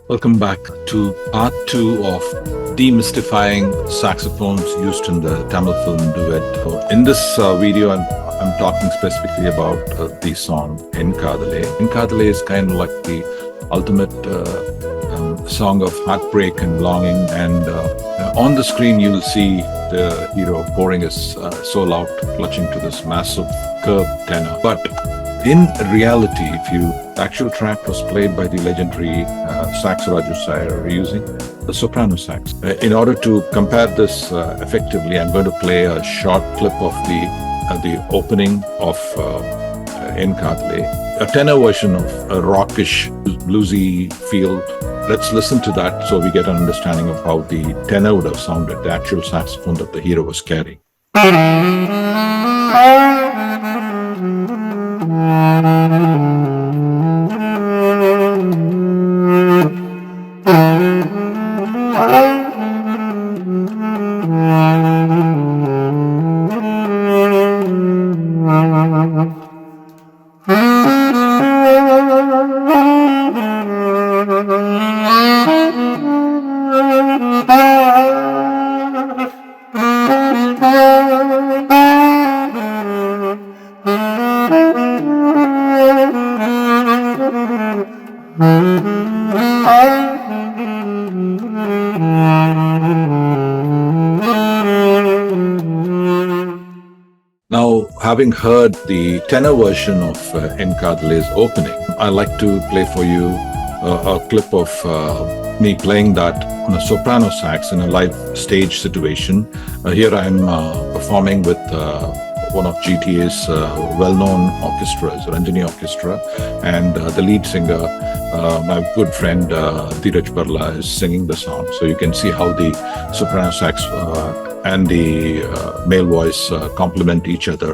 Welcome back to part two of Demystifying Saxophones used in the Tamil film Duet. In this video, I'm talking specifically about the song En Kadhale. En Kadhale is kind of like the ultimate song of heartbreak and longing. And on the screen, you'll see the hero pouring his soul out, clutching to this massive curved tenor. But in reality, the actual track was played by the legendary sax Raju Sayer using the soprano sax. In order to compare this effectively, I'm going to play a short clip of the opening of En Kadhale, a tenor version of a rockish, bluesy feel. Let's listen to that so we get an understanding of how the tenor would have sounded, the actual saxophone that the hero was carrying. Now, having heard the tenor version of En Kadhale's opening, I'd like to play for you a clip of me playing that on a soprano sax in a live stage situation. Here I'm performing with one of GTA's well-known orchestras, Ranjani Orchestra, and the lead singer, my good friend Dheeraj Barla, is singing the song. So you can see how the soprano sax and the male voice complement each other.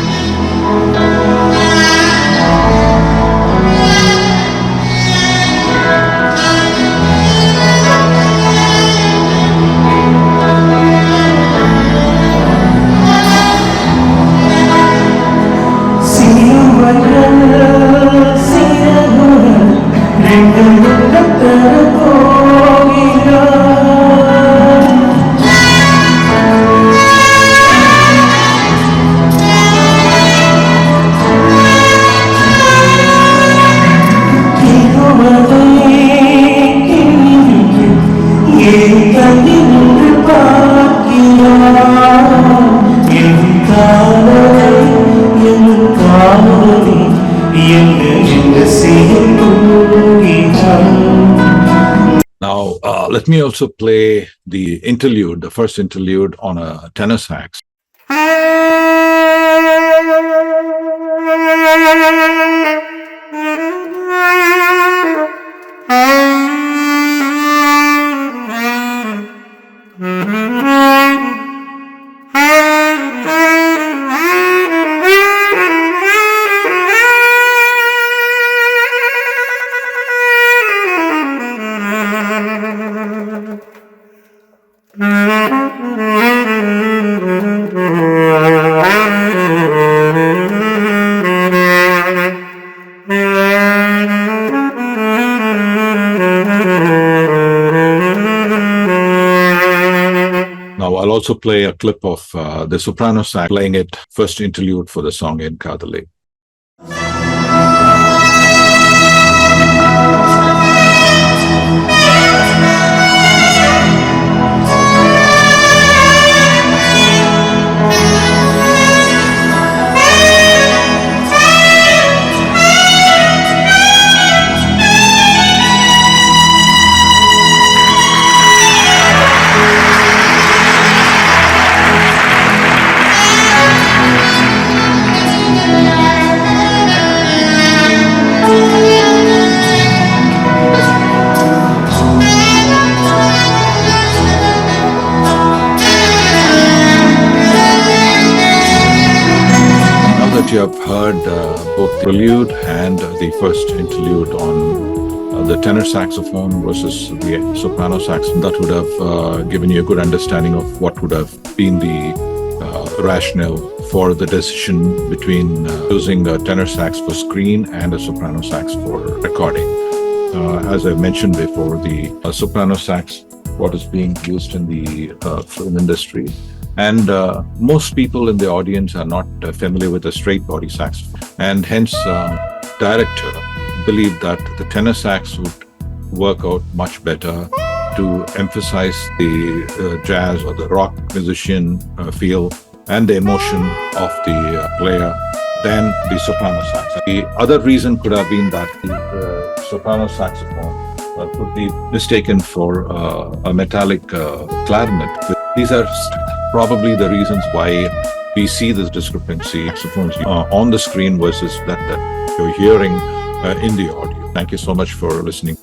Now, let me also play the interlude, the first interlude on a tenor sax. Now, I'll also play a clip of the soprano sax playing it first interlude for the song En Kadhale. You have heard both the prelude and the first interlude on the tenor saxophone versus the soprano saxophone. That would have given you a good understanding of what would have been the rationale for the decision between using a tenor sax for screen and a soprano sax for recording. As I mentioned before, the soprano sax, what is being used in the film industry. And most people in the audience are not familiar with the straight body saxophone. And hence, director believed that the tenor sax would work out much better to emphasize the jazz or the rock musician feel and the emotion of the player than the soprano sax. The other reason could have been that the soprano saxophone could be mistaken for a metallic clarinet. These are probably the reasons why we see this discrepancy saxophones on the screen versus that you're hearing in the audio. Thank you so much for listening.